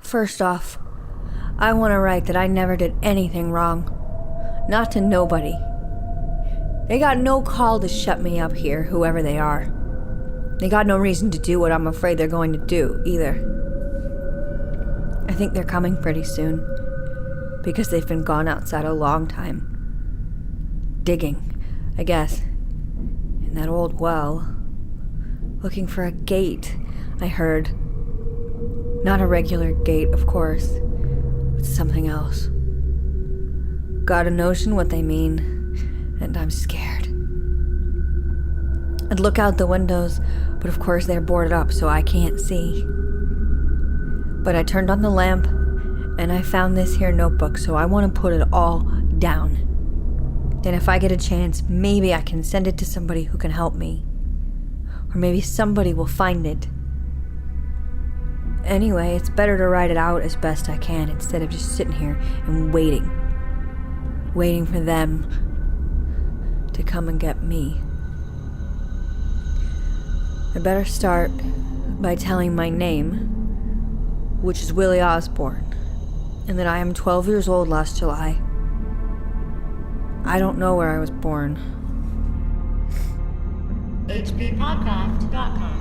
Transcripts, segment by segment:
First off, I want to write that I never did anything wrong. Not to nobody. They got no call to shut me up here, whoever they are. They got no reason to do what I'm afraid they're going to do, either. I think they're coming pretty soon, because they've been gone outside a long time. Digging, I guess, in that old well. Looking for a gate, I heard. Not a regular gate, of course, but something else. Got a notion what they mean, and I'm scared. I'd look out the windows, but of course they're boarded up, so I can't see. But I turned on the lamp, and I found this here notebook, so I want to put it all down. Then if I get a chance, maybe I can send it to somebody who can help me. Or maybe somebody will find it. Anyway, it's better to write it out as best I can instead of just sitting here and waiting. Waiting for them to come and get me. I better start by telling my name, which is Willie Osborne, and that I am 12 years old last July. I don't know where I was born. HPPodcraft.com.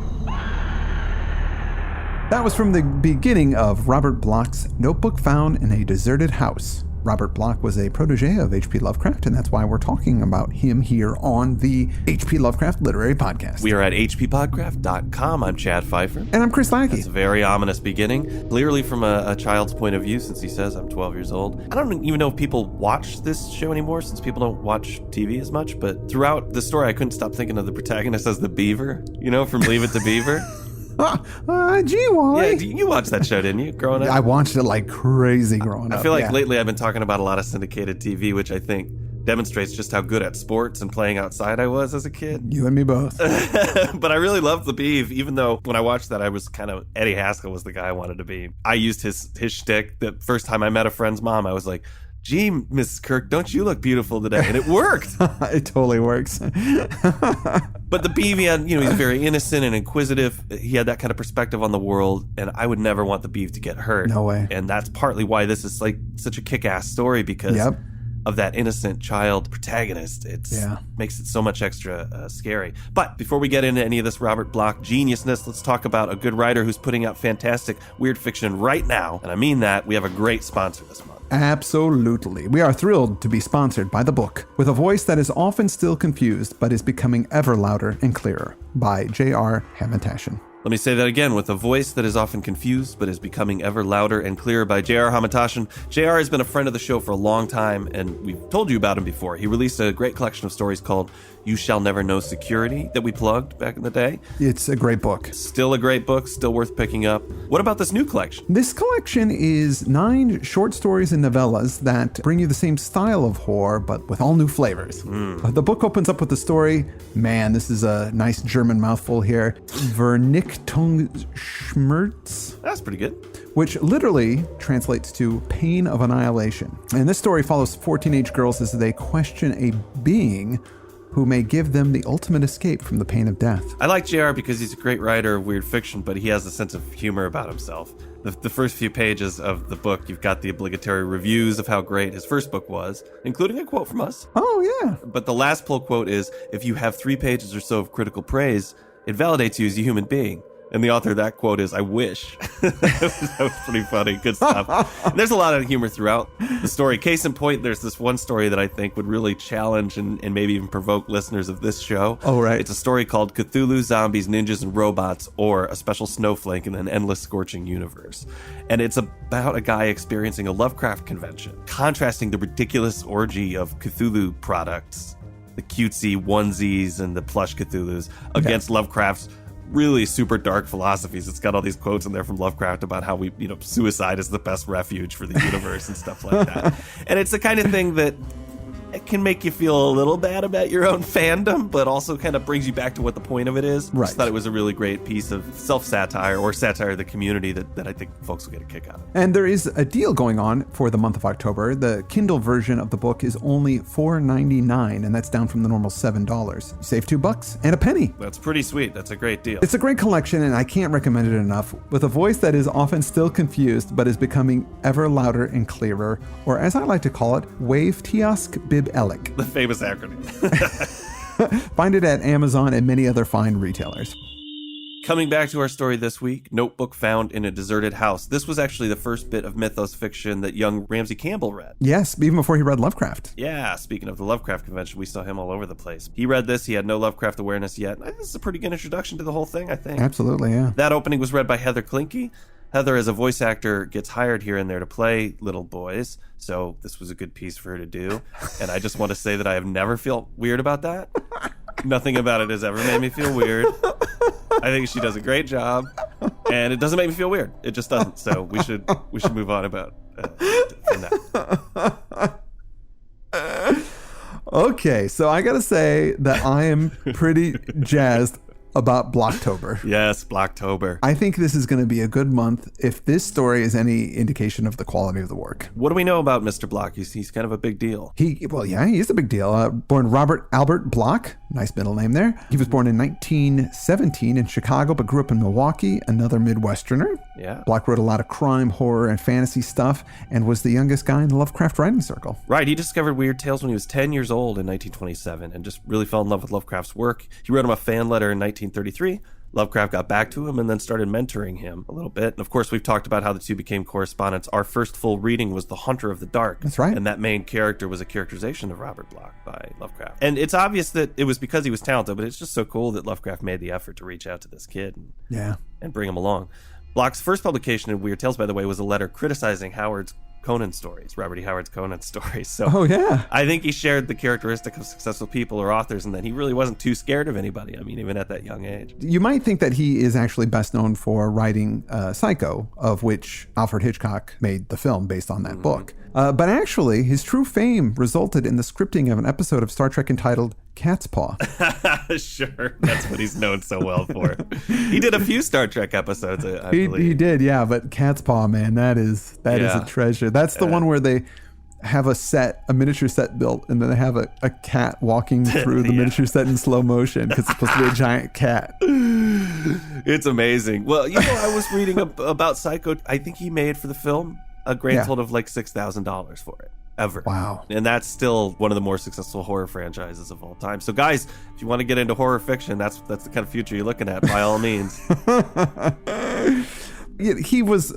That was from the beginning of Robert Bloch's Notebook Found in a Deserted House. Robert Bloch was a protege of H.P. Lovecraft, and that's why we're talking about him here on the H.P. Lovecraft Literary Podcast. We are at hppodcraft.com. I'm Chad Pfeiffer. And I'm Chris Lackey. It's a very ominous beginning, clearly from a child's point of view, since he says I'm 12 years old. I don't even know if people watch this show anymore, since people don't watch TV as much, but throughout the story, I couldn't stop thinking of the protagonist as the beaver, from Leave It to Beaver. Gee, Wally. Yeah, you watched that show, didn't you, growing up? I watched it like crazy growing up. I feel like lately I've been talking about a lot of syndicated TV, which I think demonstrates just how good at sports and playing outside I was as a kid. You and me both. But I really loved the Beav, even though when I watched that, I was kind of, Eddie Haskell was the guy I wanted to be. I used his shtick. The first time I met a friend's mom, I was like, gee, Mrs. Kirk, don't you look beautiful today? And it worked. It totally works. But the Beav, he's very innocent and inquisitive. He had that kind of perspective on the world, and I would never want the Beav to get hurt. No way. And that's partly why this is like such a kick-ass story, because of that innocent child protagonist. It makes it so much extra scary. But before we get into any of this Robert Bloch geniusness, let's talk about a good writer who's putting out fantastic weird fiction right now. And I mean that. We have a great sponsor this month. Absolutely. We are thrilled to be sponsored by The Book, with a voice that is often still confused but is becoming ever louder and clearer, by J.R. Hamantashen. Let me say that again, with a voice that is often confused but is becoming ever louder and clearer, by J.R. Hamantashen. J.R. has been a friend of the show for a long time, and we've told you about him before. He released a great collection of stories called You Shall Never Know Security that we plugged back in the day. It's a great book. Still a great book, still worth picking up. What about this new collection? This collection is 9 short stories and novellas that bring you the same style of horror, but with all new flavors. The book opens up with the story, man, this is a nice German mouthful here, Vernichtungsschmerz. That's pretty good. Which literally translates to pain of annihilation. And this story follows 4 teenage girls as they question a being who may give them the ultimate escape from the pain of death. I like JR because he's a great writer of weird fiction, but he has a sense of humor about himself. The first few pages of the book, you've got the obligatory reviews of how great his first book was, including a quote from us. Oh, yeah. But the last pull quote is, if you have 3 pages or so of critical praise, it validates you as a human being. And the author of that quote is, I wish. That was pretty funny. Good stuff. And there's a lot of humor throughout the story. Case in point, there's this one story that I think would really challenge and maybe even provoke listeners of this show. Oh, right. It's a story called Cthulhu, Zombies, Ninjas, and Robots, or A Special Snowflake in an Endless Scorching Universe. And it's about a guy experiencing a Lovecraft convention, contrasting the ridiculous orgy of Cthulhu products, the cutesy onesies and the plush Cthulhus, against Lovecraft's really super dark philosophies. It's got all these quotes in there from Lovecraft about how suicide is the best refuge for the universe and stuff like that. And it's the kind of thing that it can make you feel a little bad about your own fandom, but also kind of brings you back to what the point of it is. Right. I just thought it was a really great piece of self-satire or satire of the community that I think folks will get a kick out of. And there is a deal going on for the month of October. The Kindle version of the book is only $4.99, and that's down from the normal $7. You save $2 and a penny. That's pretty sweet. That's a great deal. It's a great collection, and I can't recommend it enough. With a voice that is often still confused, but is becoming ever louder and clearer, or as I like to call it, Wave Tiosk Bib Elic. The famous acronym. Find it at Amazon and many other fine retailers. Coming back to our story this week, Notebook Found in a Deserted House. This was actually the first bit of mythos fiction that young Ramsey Campbell read. Yes, even before he read Lovecraft. Yeah, speaking of the Lovecraft convention, we saw him all over the place. He read this, he had no Lovecraft awareness yet. This is a pretty good introduction to the whole thing, I think. Absolutely, yeah. That opening was read by Heather Klinke. Heather, as a voice actor, gets hired here and there to play little boys, so this was a good piece for her to do. And I just want to say that I have never felt weird about that. Nothing about it has ever made me feel weird. I think she does a great job, and it doesn't make me feel weird. It just doesn't. So we should move on from that. Okay, so I gotta say that I am pretty jazzed about Blocktober. Yes, Blocktober. I think this is going to be a good month if this story is any indication of the quality of the work. What do we know about Mr. Bloch? He's kind of a big deal. He is a big deal. Born Robert Albert Bloch, nice middle name there. He was born in 1917 in Chicago, but grew up in Milwaukee, another Midwesterner. Yeah. Bloch wrote a lot of crime, horror, and fantasy stuff, and was the youngest guy in the Lovecraft writing circle. Right. He discovered Weird Tales when he was 10 years old in 1927 and just really fell in love with Lovecraft's work. He wrote him a fan letter in 1933. Lovecraft got back to him and then started mentoring him a little bit. And of course, we've talked about how the two became correspondents. Our first full reading was The Hunter of the Dark. That's right. And that main character was a characterization of Robert Bloch by Lovecraft. And it's obvious that it was because he was talented, but it's just so cool that Lovecraft made the effort to reach out to this kid and bring him along. Bloch's first publication in Weird Tales, by the way, was a letter criticizing Howard's Conan stories, Robert E. Howard's Conan stories. So I think he shared the characteristic of successful people or authors, and that he really wasn't too scared of anybody. I mean, even at that young age. You might think that he is actually best known for writing Psycho, of which Alfred Hitchcock made the film based on that book. But actually, his true fame resulted in the scripting of an episode of Star Trek entitled Cat's Paw. Sure, that's what he's known so well for. He did a few Star Trek episodes, I believe. He did, yeah. But Cat's Paw, man, that is a treasure. That's the one where they have a miniature set built, and then they have a cat walking through the miniature set in slow motion because it's supposed to be a giant cat. It's amazing. Well, I was reading about Psycho. I think he made for the film a grand total of like $6,000 for it. Ever. Wow. And that's still one of the more successful horror franchises of all time. So guys, if you want to get into horror fiction, that's the kind of future you're looking at, by all means. He was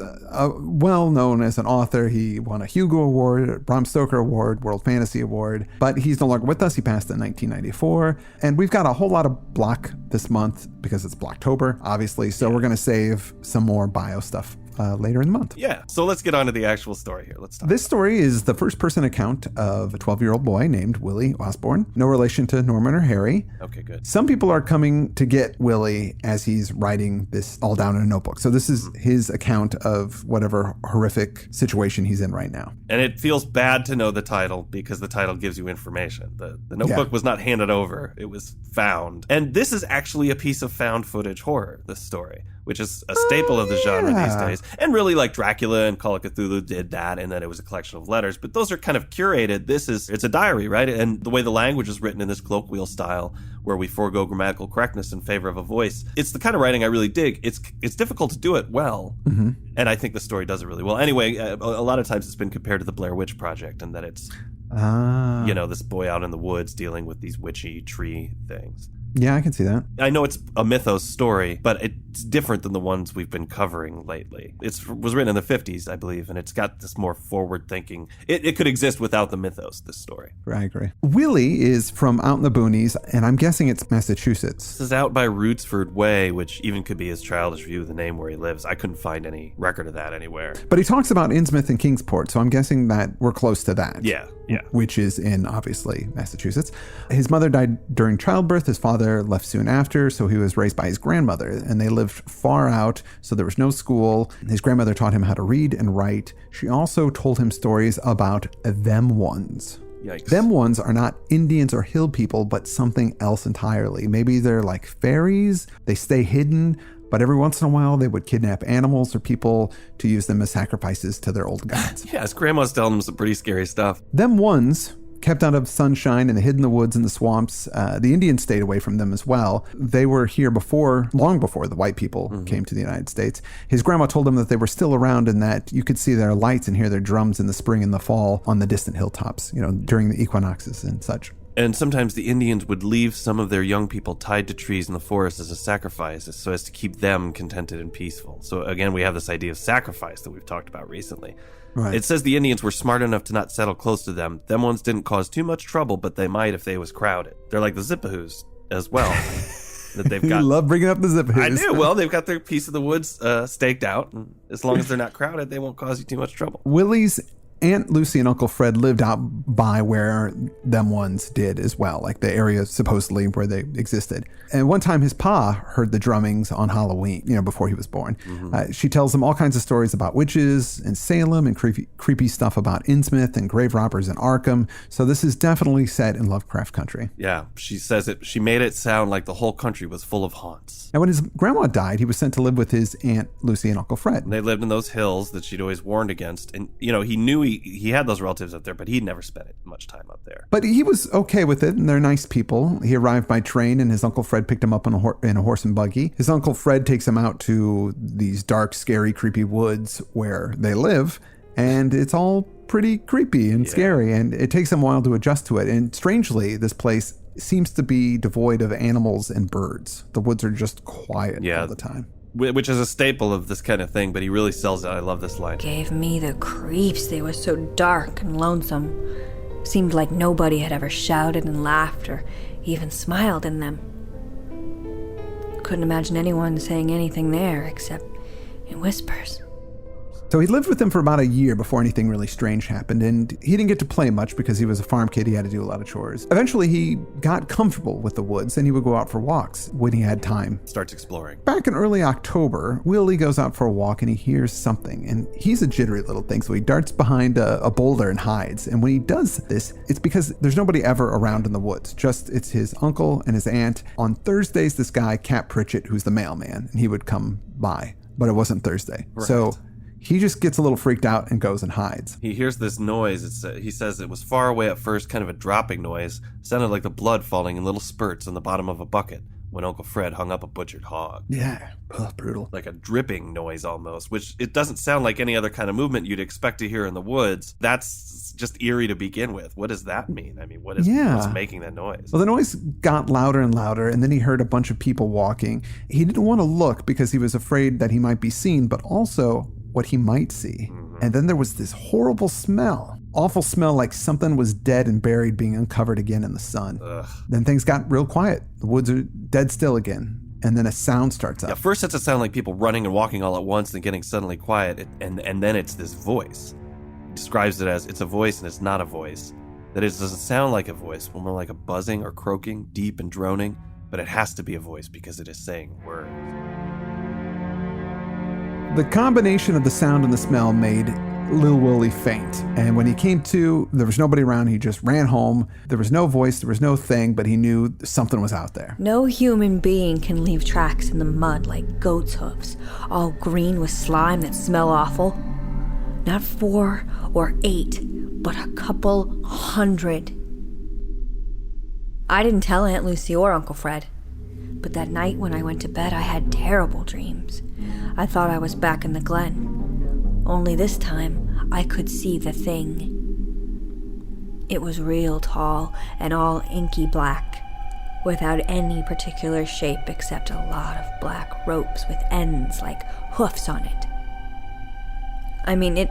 well known as an author. He won a Hugo Award, a Bram Stoker Award, World Fantasy Award, but he's no longer with us. He passed in 1994. And we've got a whole lot of Bloch this month because it's Blocktober, obviously. So we're going to save some more bio stuff later in the month. Yeah, so let's get on to the actual story here. Let's talk. This story is the first-person account of a 12-year-old boy named Willie Osborne. No relation to Norman or Harry. Okay, good. Some people are coming to get Willie as he's writing this all down in a notebook. So this is his account of whatever horrific situation he's in right now. And it feels bad to know the title because the title gives you information. The notebook was not handed over. It was found. And this is actually a piece of found footage horror, this story, which is a staple of the genre these days. And really, like Dracula and Call of Cthulhu did that, and then it was a collection of letters. But those are kind of curated. It's a diary, right? And the way the language is written in this colloquial style, where we forego grammatical correctness in favor of a voice, it's the kind of writing I really dig. It's difficult to do it well, and I think the story does it really well. Anyway, a lot of times it's been compared to the Blair Witch Project, and that it's this boy out in the woods dealing with these witchy tree things. Yeah, I can see that. I know it's a mythos story, but it's different than the ones we've been covering lately. It was written in the 50s, I believe, and it's got this more forward thinking. It could exist without the mythos, this story. I agree. Willie is from out in the boonies, and I'm guessing it's Massachusetts. This is out by Rootsford Way, which even could be his childish view of the name where he lives. I couldn't find any record of that anywhere. But he talks about Innsmouth and Kingsport, so I'm guessing that we're close to that. Yeah. Which is in, obviously, Massachusetts. His mother died during childbirth. His father left soon after, so he was raised by his grandmother, and they lived far out, so there was no school. His grandmother taught him how to read and write. She also told him stories about them ones. Yikes. Them ones are not Indians or hill people, but something else entirely. Maybe they're like fairies. They stay hidden, but every once in a while they would kidnap animals or people to use them as sacrifices to their old gods. Yes, Grandma's telling them some pretty scary stuff. Them ones kept out of sunshine and they hid in the woods and the swamps. The Indians stayed away from them as well. They were here long before the white people came to the United States. His grandma told him that they were still around and that you could see their lights and hear their drums in the spring and the fall on the distant hilltops, during the equinoxes and such. And sometimes the Indians would leave some of their young people tied to trees in the forest as a sacrifice so as to keep them contented and peaceful. So again, we have this idea of sacrifice that we've talked about recently. Right. It says the Indians were smart enough to not settle close to them. Them ones didn't cause too much trouble, but they might if they was crowded. They're like the Zippahoos as well. That they've got. You love bringing up the Zippahoos. I do. Well, they've got their piece of the woods staked out. And as long as they're not crowded, they won't cause you too much trouble. Willie's Aunt Lucy and Uncle Fred lived out by where them ones did as well, like the area supposedly where they existed. And one time his pa heard the drummings on Halloween, before he was born. She tells him all kinds of stories about witches in Salem and creepy stuff about Innsmouth and grave robbers in Arkham. So this is definitely set in Lovecraft country. Yeah, she says it. She made it sound like the whole country was full of haunts. And when his grandma died, he was sent to live with his Aunt Lucy and Uncle Fred. And they lived in those hills that she'd always warned against. And, he knew he had those relatives up there, but he'd never spent much time up there. But he was okay with it, and they're nice people. He arrived by train, and his Uncle Fred picked him up in a horse and buggy. His Uncle Fred takes him out to these dark, scary, creepy woods where they live, and it's all pretty creepy and scary, and it takes him a while to adjust to it. And strangely, this place seems to be devoid of animals and birds. The woods are just quiet all the time. Which is a staple of this kind of thing, but he really sells it. I love this line. Gave me the creeps. They were so dark and lonesome. Seemed like nobody had ever shouted and laughed or even smiled in them. Couldn't imagine anyone saying anything there except in whispers. So he lived with them for about a year before anything really strange happened, and he didn't get to play much because he was a farm kid. He had to do a lot of chores. Eventually, he got comfortable with the woods, and he would go out for walks when he had time. Starts exploring. Back in early October, Willie goes out for a walk, and he hears something, and he's a jittery little thing, so he darts behind a boulder and hides. And when he does this, it's because there's nobody ever around in the woods. It's his uncle and his aunt. On Thursdays, this guy, Cap Pritchett, who's the mailman, and he would come by, but it wasn't Thursday. Right. So he just gets a little freaked out and goes and hides. He hears this noise. He says it was far away at first, kind of a dropping noise. Sounded like the blood falling in little spurts on the bottom of a bucket when Uncle Fred hung up a butchered hog. Yeah, brutal. Like a dripping noise almost, which it doesn't sound like any other kind of movement you'd expect to hear in the woods. That's just eerie to begin with. What does that mean? I mean, what's making that noise? Well, the noise got louder and louder, and then he heard a bunch of people walking. He didn't want to look because he was afraid that he might be seen, but also what he might see. And then there was this horrible smell. Awful smell, like something was dead and buried, being uncovered again in the sun. Ugh. Then things got real quiet. The woods are dead still again. And then a sound starts up. Yeah, first it's a sound like people running and walking all at once and getting suddenly quiet. And then it's this voice. He describes it as it's a voice and it's not a voice. That it doesn't sound like a voice, but more like a buzzing or croaking, deep and droning. But it has to be a voice because it is saying words. The combination of the sound and the smell made Lil Willie faint. And when he came to, there was nobody around. He just ran home. There was no voice. There was no thing, but he knew something was out there. No human being can leave tracks in the mud like goat's hooves, all green with slime that smell awful. Not 4 or 8, but a couple 100. I didn't tell Aunt Lucy or Uncle Fred. But that night when I went to bed, I had terrible dreams. I thought I was back in the glen. Only this time, I could see the thing. It was real tall and all inky black, without any particular shape except a lot of black ropes with ends like hoofs on it. I mean, it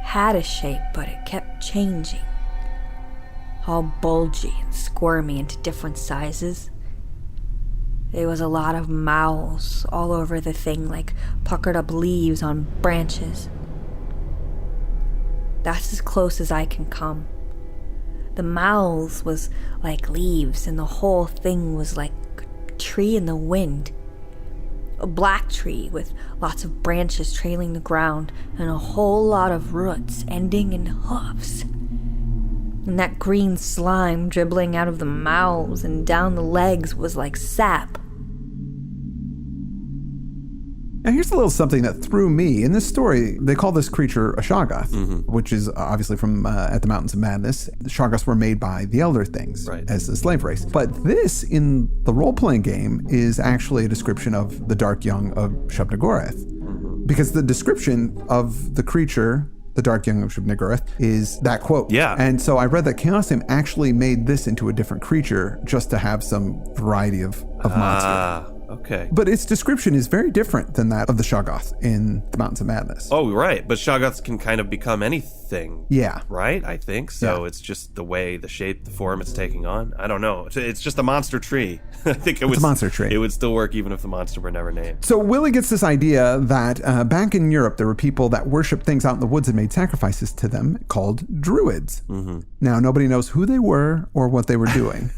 had a shape, but it kept changing. All bulgy and squirmy into different sizes. There was a lot of mouths all over the thing, like puckered up leaves on branches. That's as close as I can come. The mouths was like leaves, and the whole thing was like a tree in the wind. A black tree with lots of branches trailing the ground, and a whole lot of roots ending in hoofs. And that green slime dribbling out of the mouths and down the legs was like sap. Now, here's a little something that threw me. In this story, they call this creature a Shoggoth, which is obviously from At the Mountains of Madness. The Shoggoths were made by the Elder Things as a slave race. But this, in the role-playing game, is actually a description of the Dark Young of Shub-Niggurath. Because the description of the creature, the Dark Young of Shub-Niggurath, is that quote. Yeah. And so I read that Chaosium actually made this into a different creature just to have some variety of monster. Okay. But its description is very different than that of the Shoggoth in The Mountains of Madness. Oh, right. But Shoggoths can kind of become anything. Yeah. Right? I think. So Yeah. it's just the way, the shape, the form it's taking on. I don't know. It's just a monster tree. I think it's a monster tree. It would still work even if the monster were never named. So Willie gets this idea that back in Europe, there were people that worshipped things out in the woods and made sacrifices to them called druids. Now, nobody knows who they were or what they were doing.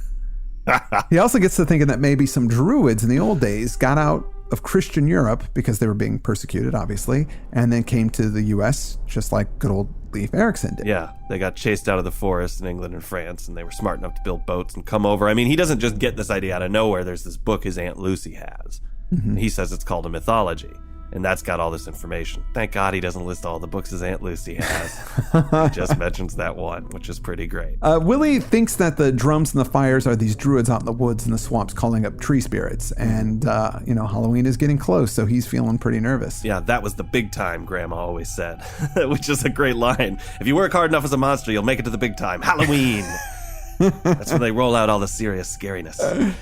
He also gets to thinking that maybe some druids in the old days got out of Christian Europe because they were being persecuted, obviously, and then came to the U.S. just like good old Leif Erikson did. Yeah, they got chased out of the forest in England and France, and they were smart enough to build boats and come over. I mean, he doesn't just get this idea out of nowhere. There's this book his Aunt Lucy has. And he says it's called a mythology. And that's got all this information. Thank God he doesn't list all the books his Aunt Lucy has. He just mentions that one, which is pretty great. Willie thinks that the drums and the fires are these druids out in the woods and the swamps calling up tree spirits. And, Halloween is getting close, so he's feeling pretty nervous. Yeah, that was the big time, Grandma always said, which is a great line. If you work hard enough as a monster, you'll make it to the big time. Halloween! That's when they roll out all the serious scariness.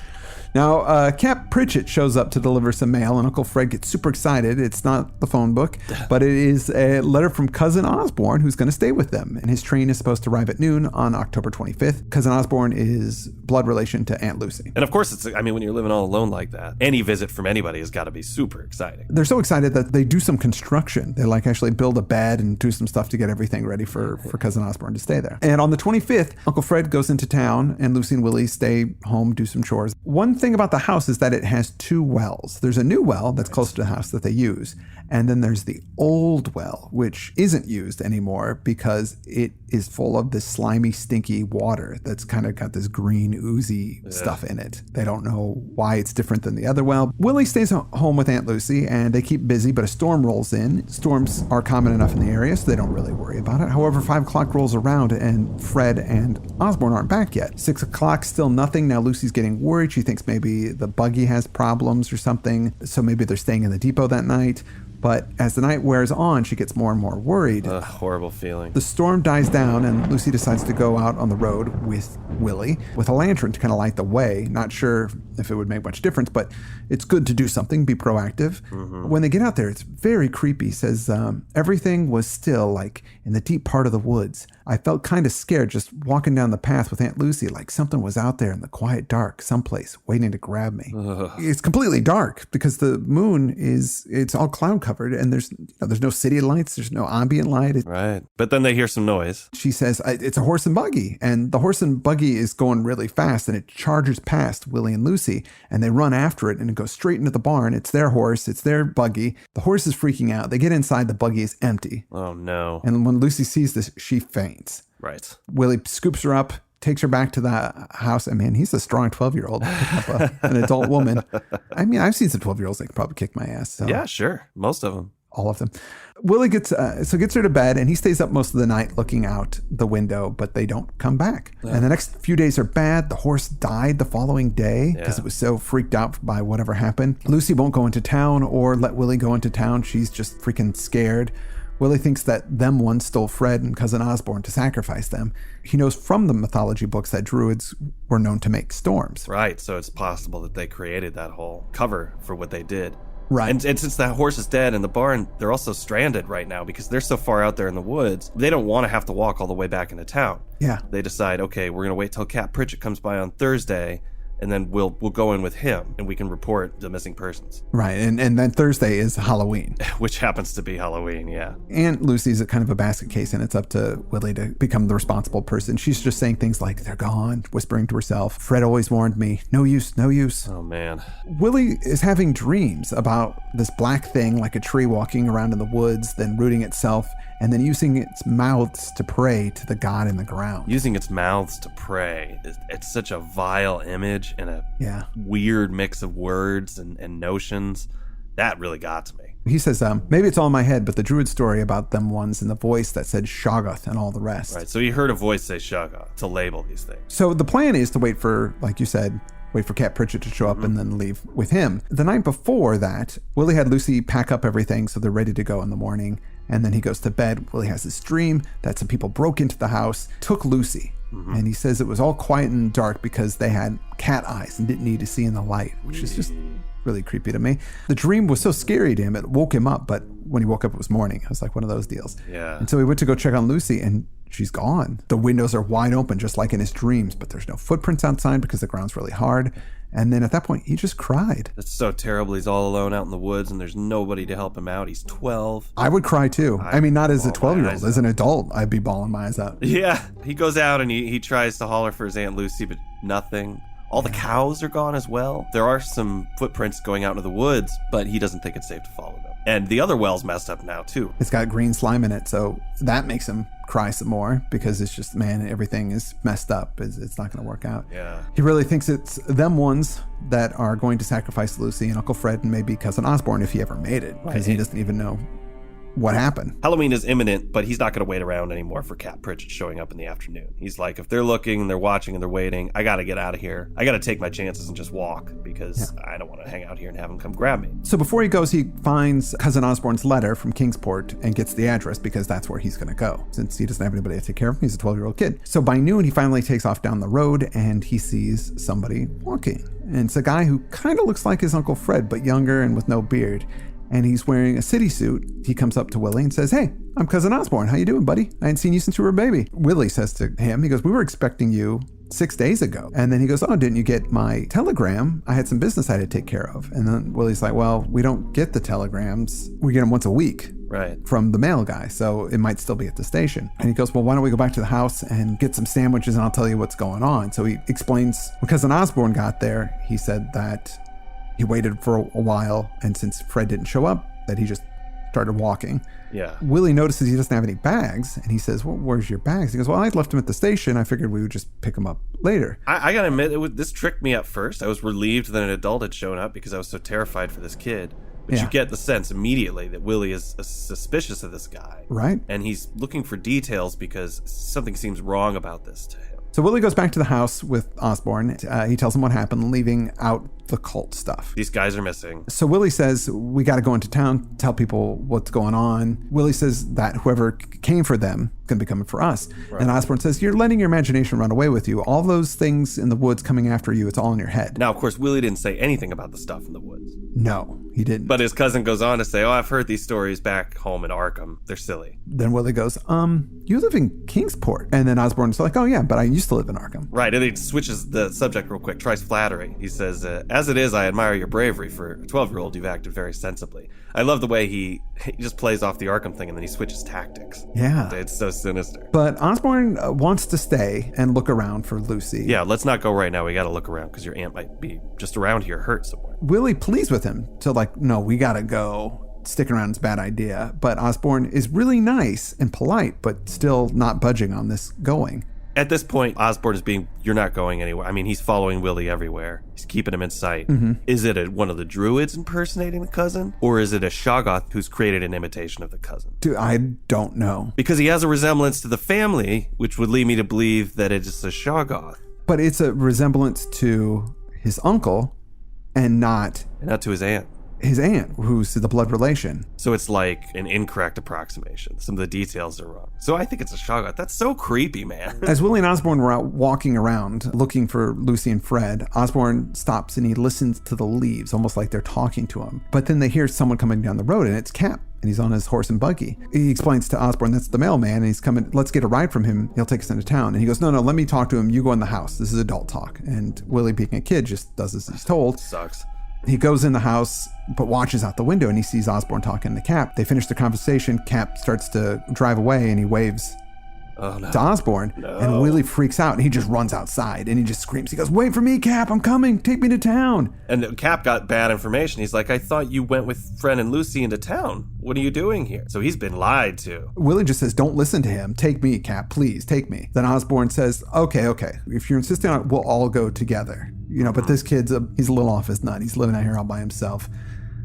Now, Cap Pritchett shows up to deliver some mail, and Uncle Fred gets super excited. It's not the phone book, but it is a letter from Cousin Osborne, who's going to stay with them. And his train is supposed to arrive at noon on October 25th. Cousin Osborne is blood relation to Aunt Lucy. And of course, when you're living all alone like that, any visit from anybody has got to be super exciting. They're so excited that they do some construction. They actually build a bed and do some stuff to get everything ready for Cousin Osborne to stay there. And on the 25th, Uncle Fred goes into town, and Lucy and Willie stay home, do some chores. One thing about the house is that it has two wells. There's a new well that's close to the house that they use. And then there's the old well, which isn't used anymore because it is full of this slimy, stinky water that's kind of got this green, oozy stuff in it. They don't know why it's different than the other well. Willie stays home with Aunt Lucy, and they keep busy, but a storm rolls in. Storms are common enough in the area, so they don't really worry about it. However, 5 o'clock rolls around, and Fred and Osborne aren't back yet. 6 o'clock, still nothing. Now Lucy's getting worried. She thinks maybe the buggy has problems or something, so maybe they're staying in the depot that night. But as the night wears on, she gets more and more worried. A horrible feeling. The storm dies down, and Lucy decides to go out on the road with Willie with a lantern to kind of light the way. Not sure if it would make much difference, but it's good to do something, be proactive. When they get out there, it's very creepy. It says, everything was still, like in the deep part of the woods. I felt kind of scared just walking down the path with Aunt Lucy, like something was out there in the quiet dark, someplace waiting to grab me. It's completely dark because the moon it's all cloud covered, and there's no city lights, there's no ambient light. Right. But then they hear some noise. She says, it's a horse and buggy, and the horse and buggy is going really fast, and it charges past Willie and Lucy, and they run after it, and it goes straight into the barn. It's their horse, it's their buggy. The horse is freaking out. They get inside, the buggy is empty. Oh, no. And when Lucy sees this, she faints. Right. Willie scoops her up, takes her back to the house. I mean, he's a strong 12-year-old picking up an adult woman. I mean, I've seen some 12-year-olds that could probably kick my ass. So. Yeah, sure. Most of them. All of them. Willie gets her to bed, and he stays up most of the night looking out the window, but they don't come back. And the next few days are bad. The horse died the following day because it was so freaked out by whatever happened. Lucy won't go into town or let Willie go into town. She's just freaking scared. Willie thinks that them ones stole Fred and Cousin Osborne to sacrifice them. He knows from the mythology books that druids were known to make storms. Right, so it's possible that they created that whole cover for what they did. Right. And since that horse is dead in the barn, they're also stranded right now because they're so far out there in the woods. They don't want to have to walk all the way back into town. Yeah. They decide, okay, we're going to wait till Cap Pritchett comes by on Thursday, and then we'll go in with him, and we can report the missing persons. Right, and then Thursday is Halloween. Which happens to be Halloween, yeah. Aunt Lucy's a kind of a basket case, and it's up to Willie to become the responsible person. She's just saying things like, they're gone, whispering to herself. Fred always warned me, no use, no use. Oh, man. Willie is having dreams about this black thing, like a tree walking around in the woods, then rooting itself and then using its mouths to pray to the god in the ground. Using its mouths to pray. It's such a vile image and a weird mix of words and notions. That really got to me. He says, maybe it's all in my head, but the druid story about them ones and the voice that said Shoggoth and all the rest. Right, so he heard a voice say Shoggoth to label these things. So the plan is to wait for, like you said, wait for Cat Pritchett to show up and then leave with him. The night before that, Willie had Lucy pack up everything so they're ready to go in the morning. And then he goes to bed. Willie has this dream that some people broke into the house, took Lucy. And he says it was all quiet and dark because they had cat eyes and didn't need to see in the light, which is just really creepy to me. The dream was so scary to him, it woke him up, but when he woke up, it was morning. It was like one of those deals. Yeah. And so he went to go check on Lucy, and she's gone. The windows are wide open, just like in his dreams, but there's no footprints outside because the ground's really hard. And then at that point, he just cried. That's so terrible. He's all alone out in the woods, and there's nobody to help him out. He's 12. I would cry too. I mean, not as a 12-year-old. As an adult, I'd be bawling my eyes out. Yeah. He goes out and he tries to holler for his Aunt Lucy, but nothing. All the cows are gone as well. There are some footprints going out into the woods, but he doesn't think it's safe to follow them. And the other well's messed up now, too. It's got green slime in it, so that makes him cry some more because it's just, man, everything is messed up. It's not going to work out. Yeah. He really thinks it's them ones that are going to sacrifice Lucy and Uncle Fred and maybe Cousin Osborne if he ever made it, because he doesn't even know what happened. Halloween is imminent, but he's not going to wait around anymore for Cat Pritchett showing up in the afternoon. He's like, if they're looking and they're watching and they're waiting, I got to get out of here. I got to take my chances and just walk because I don't want to hang out here and have him come grab me. So before he goes, he finds Cousin Osborne's letter from Kingsport and gets the address because that's where he's going to go. Since he doesn't have anybody to take care of him, he's a 12-year-old kid. So by noon, he finally takes off down the road and he sees somebody walking. And it's a guy who kind of looks like his Uncle Fred, but younger and with no beard. And he's wearing a city suit. He comes up to Willie and says, hey, I'm Cousin Osborne. How you doing, buddy? I ain't seen you since you were a baby. Willie says to him, he goes, we were expecting you 6 days ago. And then he goes, oh, didn't you get my telegram? I had some business I had to take care of. And then Willie's like, well, we don't get the telegrams. We get them once a week. Right. From the mail guy, so it might still be at the station. And he goes, well, why don't we go back to the house and get some sandwiches and I'll tell you what's going on. So he explains, when Cousin Osborne got there, he said that he waited for a while, and since Fred didn't show up, that he just started walking. Yeah. Willie notices he doesn't have any bags, and he says, well, where's your bags? He goes, well, I left them at the station. I figured we would just pick them up later. I gotta admit, this tricked me at first. I was relieved that an adult had shown up because I was so terrified for this kid. But you get the sense immediately that Willie is suspicious of this guy. Right. And he's looking for details because something seems wrong about this to him. So Willie goes back to the house with Osborne. He tells him what happened, leaving out the cult stuff. These guys are missing. So Willie says, we got to go into town, tell people what's going on. Willie says that whoever came for them is going to be coming for us. Right. And Osborne says, you're letting your imagination run away with you. All those things in the woods coming after you, it's all in your head. Now, of course, Willie didn't say anything about the stuff in the woods. No, he didn't. But his cousin goes on to say, oh, I've heard these stories back home in Arkham. They're silly. Then Willie goes, you live in Kingsport. And then Osborne's like, oh yeah, but I used to live in Arkham. Right, and he switches the subject real quick, tries flattery. He says, as it is, I admire your bravery. For a 12-year-old, you've acted very sensibly. I love the way he just plays off the Arkham thing and then he switches tactics. Yeah. It's so sinister. But Osborne wants to stay and look around for Lucy. Yeah, let's not go right now. We got to look around because your aunt might be just around here hurt somewhere. Willie pleads with him to like, no, we got to go. Sticking around is a bad idea. But Osborne is really nice and polite, but still not budging on this going. At this point, Osborne is you're not going anywhere. I mean, he's following Willie everywhere. He's keeping him in sight. Mm-hmm. Is it one of the druids impersonating the cousin? Or is it a Shoggoth who's created an imitation of the cousin? Dude, I don't know. Because he has a resemblance to the family, which would lead me to believe that it is a Shoggoth. But it's a resemblance to his uncle and not to his aunt. His aunt, who's the blood relation. So it's like an incorrect approximation. Some of the details are wrong. So I think it's a Shoggoth. That's so creepy, man. As Willie and Osborne were out walking around looking for Lucy and Fred, Osborne stops and he listens to the leaves, almost like they're talking to him. But then they hear someone coming down the road, and it's Cap. And he's on his horse and buggy. He explains to Osborne, that's the mailman, and he's coming, let's get a ride from him. He'll take us into town. And he goes, no, let me talk to him. You go in the house. This is adult talk. And Willie, being a kid, just does as he's told. Sucks. He goes in the house, but watches out the window, and he sees Osborne talking to Cap. They finish the conversation. Cap starts to drive away, and he waves to Osborn. And Willie freaks out and he just runs outside and he just screams. He goes, "Wait for me, Cap, I'm coming, take me to town." And Cap got bad information. He's like, "I thought you went with Fred and Lucy into town. What are you doing here?" So he's been lied to. Willie just says, "Don't listen to him. Take me, Cap, please, take me." Then Osborn says, okay. If you're insisting on it, we'll all go together. But this kid's he's a little off his nut. He's living out here all by himself.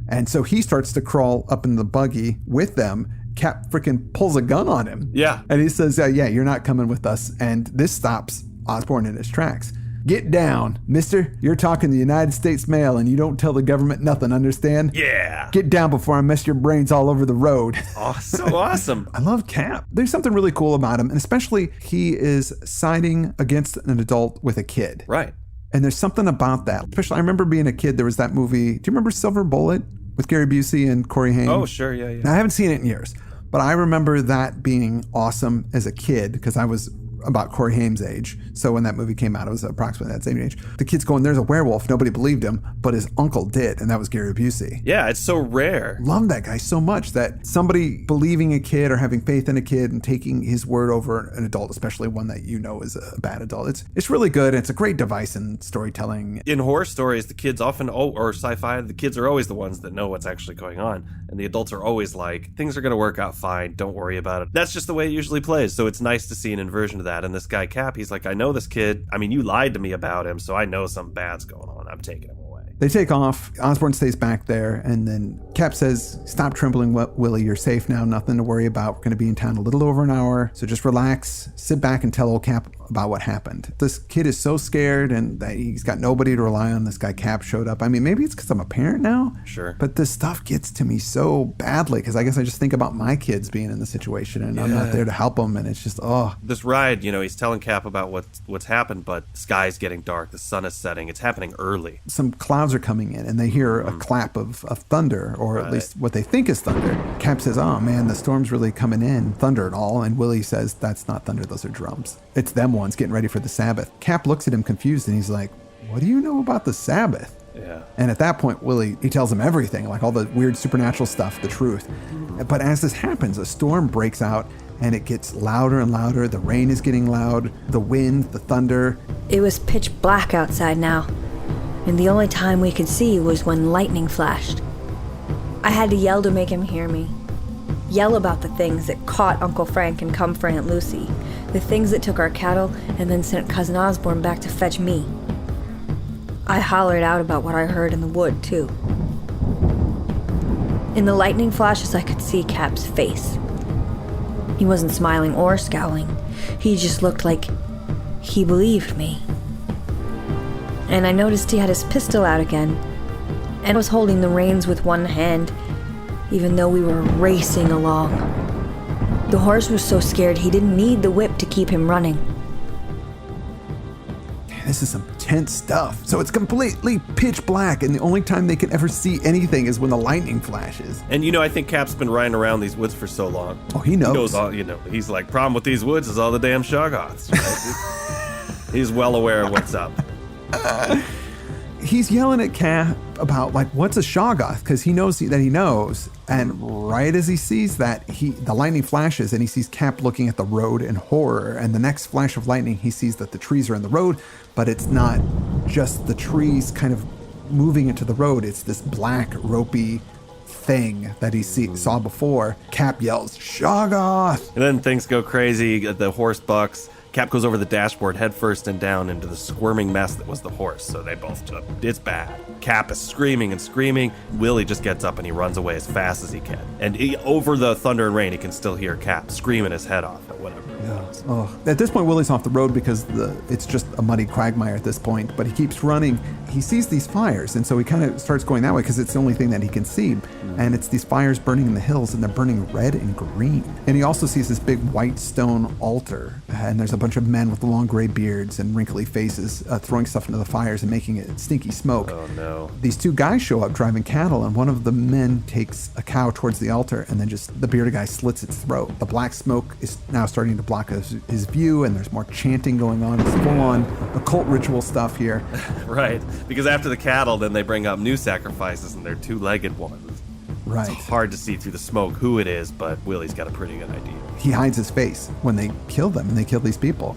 And so he starts to crawl up in the buggy with them. Cap freaking pulls a gun on him. Yeah. And he says, yeah, you're not coming with us. And this stops Osborn in his tracks. "Get down, mister. You're talking the United States mail and you don't tell the government nothing, understand? Yeah. Get down before I mess your brains all over the road." Oh, so awesome. I love Cap. There's something really cool about him. And especially he is siding against an adult with a kid. Right. And there's something about that. Especially, I remember being a kid, there was that movie. Do you remember Silver Bullet with Gary Busey and Corey Haim? Oh, sure. Yeah. Now, I haven't seen it in years, but I remember that being awesome as a kid because I was about Corey Haim's age. So when that movie came out, it was approximately that same age. The kid's going, "There's a werewolf." Nobody believed him, but his uncle did, and that was Gary Busey. Yeah, it's so rare. Love that guy so much that somebody believing a kid or having faith in a kid and taking his word over an adult, especially one that is a bad adult. It's really good. It's a great device in storytelling. In horror stories, the kids often, or sci-fi, the kids are always the ones that know what's actually going on. And the adults are always like, "Things are going to work out fine. Don't worry about it." That's just the way it usually plays. So it's nice to see an inversion of that. And this guy, Cap, he's like, "I know this kid. I mean, you lied to me about him, so I know something bad's going on. I'm taking him away." They take off. Osborn stays back there, and then Cap says, "Stop trembling, Willie. You're safe now. Nothing to worry about. We're going to be in town a little over an hour, so just relax, sit back, and tell old Cap about what happened." This kid is so scared, and that he's got nobody to rely on. This guy Cap showed up. I mean, maybe it's because I'm a parent now. Sure. But this stuff gets to me so badly because I guess I just think about my kids being in the situation, and I'm not there to help them, and it's just This ride, he's telling Cap about what's happened, but the sky's getting dark. The sun is setting. It's happening early. Some clouds are coming in, and they hear a clap of thunder, or at least what they think is thunder. Cap says, "Oh man, the storm's really coming in, thunder and all." And Willie says, "That's not thunder, those are drums. It's them ones getting ready for the Sabbath." Cap looks at him confused, and he's like, "What do you know about the Sabbath?" Yeah. And at that point, Willie, he tells him everything, like all the weird supernatural stuff, the truth. But as this happens, a storm breaks out, and it gets louder and louder. The rain is getting loud, the wind, the thunder. It was pitch black outside now, and the only time we could see was when lightning flashed. I had to yell to make him hear me. Yell about the things that caught Uncle Frank and come for Aunt Lucy, the things that took our cattle and then sent Cousin Osborn back to fetch me. I hollered out about what I heard in the wood, too. In the lightning flashes, I could see Cap's face. He wasn't smiling or scowling. He just looked like he believed me. And I noticed he had his pistol out again and was holding the reins with one hand, even though we were racing along. The horse was so scared he didn't need the whip to keep him running. This is some tense stuff. So it's completely pitch black, and the only time they can ever see anything is when the lightning flashes. And I think Cap's been riding around these woods for so long. Oh, he knows. He knows all, he's like, problem with these woods is all the damn Shoggoths. Right? He's well aware of what's up. He's yelling at Cap about, like, what's a Shoggoth? Because he knows that he knows. And right as he sees that, the lightning flashes, and he sees Cap looking at the road in horror. And the next flash of lightning, he sees that the trees are in the road, but it's not just the trees kind of moving into the road. It's this black, ropey thing that he saw before. Cap yells, "Shoggoth!" And then things go crazy. The horse bucks. Cap goes over the dashboard headfirst and down into the squirming mess that was the horse. So they both it's bad. Cap is screaming and screaming. Willie just gets up and he runs away as fast as he can. And over the thunder and rain, he can still hear Cap screaming his head off at whatever. Yeah. Oh. At this point, Willie's off the road because it's just a muddy quagmire at this point, but he keeps running. He sees these fires, and so he kind of starts going that way because it's the only thing that he can see. And it's these fires burning in the hills, and they're burning red and green. And he also sees this big white stone altar, and there's a bunch of men with long gray beards and wrinkly faces throwing stuff into the fires and making it stinky smoke. Oh, no. These two guys show up driving cattle, and one of the men takes a cow towards the altar, and then just the bearded guy slits its throat. The black smoke is now starting to block his view, and there's more chanting going on. It's full-on occult ritual stuff here. Right, because after the cattle, then they bring up new sacrifices, and they're two-legged ones. Right. It's hard to see through the smoke who it is, but Willie's got a pretty good idea. He hides his face when they kill them, and they kill these people.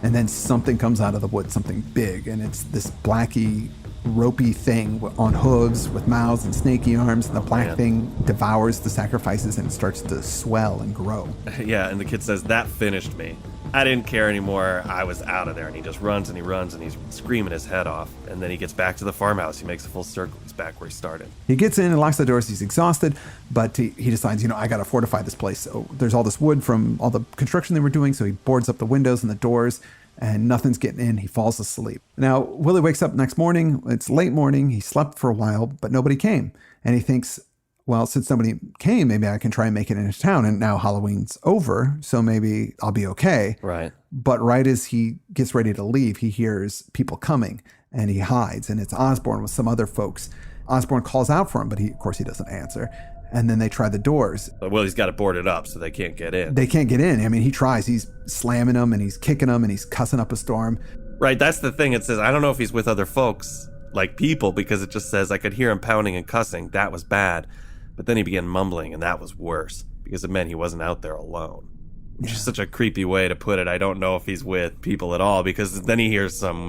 And then something comes out of the wood, something big, and it's this blacky, ropey thing on hooves with mouths and snaky arms, and the black thing devours the sacrifices and starts to swell and grow. Yeah, and the kid says, that finished me. I didn't care anymore. I was out of there. And he just runs and he runs and he's screaming his head off. And then he gets back to the farmhouse. He makes a full circle. He's back where he started. He gets in and locks the doors. He's exhausted, but he decides, I got to fortify this place. So there's all this wood from all the construction they were doing. So he boards up the windows and the doors, and nothing's getting in. He falls asleep. Now, Willie wakes up next morning. It's late morning. He slept for a while, but nobody came. And he thinks, well, since nobody came, maybe I can try and make it into town. And now Halloween's over, so maybe I'll be okay. Right. But right as he gets ready to leave, he hears people coming, and he hides. And it's Osborne with some other folks. Osborne calls out for him, but of course he doesn't answer. And then they try the doors. Well, he's got it boarded up, so they can't get in. They can't get in. I mean, he tries. He's slamming them, and he's kicking them, and he's cussing up a storm. Right, that's the thing. It says, I don't know if he's with other folks, like people, because it just says, I could hear him pounding and cussing. That was bad. But then he began mumbling, and that was worse, because it meant he wasn't out there alone. Which is such a creepy way to put it. I don't know if he's with people at all, because then he hears some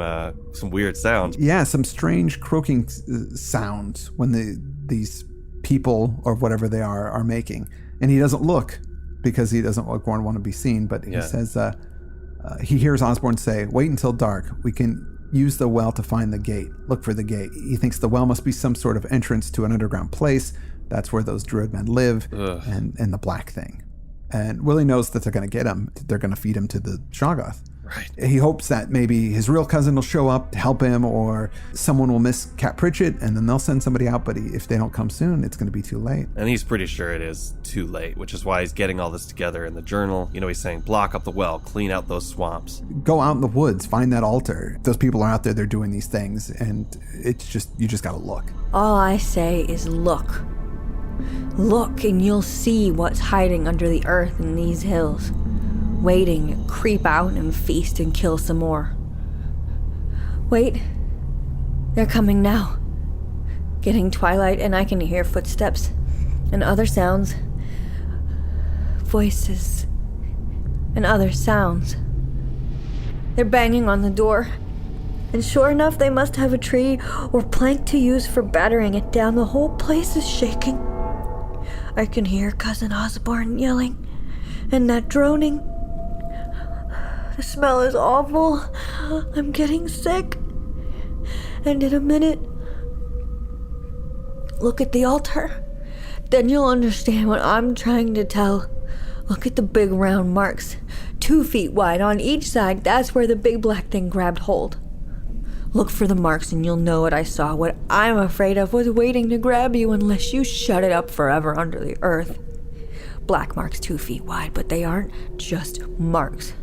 weird sounds. Yeah, some strange croaking sounds when these people, or whatever they are making. And he doesn't look, because he doesn't want to be seen. But he says, he hears Osborne say, wait until dark. We can use the well to find the gate. Look for the gate. He thinks the well must be some sort of entrance to an underground place. That's where those druid men live, and the black thing. And Willie knows that they're going to get him. They're going to feed him to the Shoggoth. Right. He hopes that maybe his real cousin will show up to help him, or someone will miss Cat Pritchett, and then they'll send somebody out. But if they don't come soon, it's going to be too late. And he's pretty sure it is too late, which is why he's getting all this together in the journal. He's saying, block up the well, clean out those swamps. Go out in the woods, find that altar. Those people are out there, they're doing these things, and it's just, you just got to look. All I say is look. Look, and you'll see what's hiding under the earth in these hills, waiting to creep out and feast and kill some more. Wait, they're coming now. Getting twilight, and I can hear footsteps and other sounds, voices and other sounds. They're banging on the door, and sure enough, they must have a tree or plank to use for battering it down. The whole place is shaking. I can hear Cousin Osborne yelling, and that droning. The smell is awful. I'm getting sick. And in a minute, look at the altar. Then you'll understand what I'm trying to tell. Look at the big round marks, 2 feet wide on each side. That's where the big black thing grabbed hold. Look for the marks and you'll know what I saw. What I'm afraid of was waiting to grab you unless you shut it up forever under the earth. Black marks 2 feet wide, but they aren't just marks.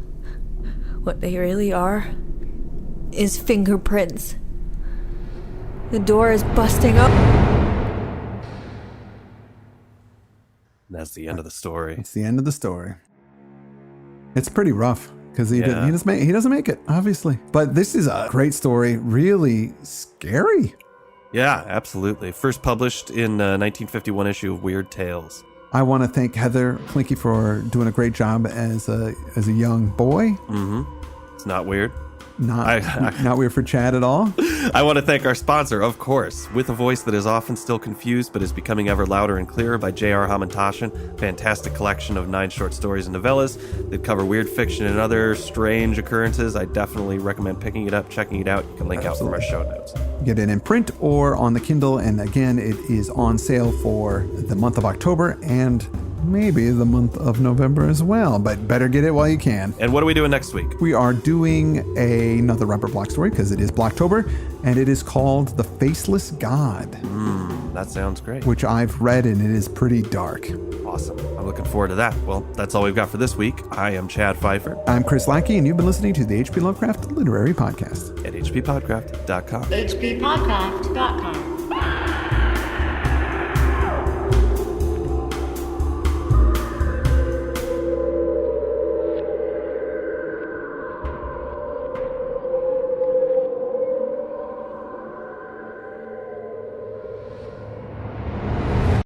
What they really are is fingerprints. The door is busting up. That's the end of the story. It's the end of the story. It's pretty rough. Because he doesn't make it, obviously. But this is a great story. Really scary. Yeah, absolutely. First published in 1951 issue of Weird Tales. I want to thank Heather Klinke for doing a great job as a young boy. Mm-hmm. It's not weird. Not weird for Chad at all. I want to thank our sponsor, of course, with a voice that is often still confused but is becoming ever louder and clearer, by J.R. Hamantashen. Fantastic collection of 9 short stories and novellas that cover weird fiction and other strange occurrences. I definitely recommend picking it up, checking it out. You can link out from our show notes. Get it in print or on the Kindle, and again, it is on sale for the month of October and maybe the month of November as well, but better get it while you can. And what are we doing next week? We are doing another Robert Bloch story, because it is Blocktober, and it is called The Faceless God. That sounds great. Which I've read, and it is pretty dark. Awesome. I'm looking forward to that. Well, that's all we've got for this week. I am Chad Pfeiffer. I'm Chris Lackey, and you've been listening to the H.P. Lovecraft Literary Podcast. At hppodcraft.com. hppodcraft.com.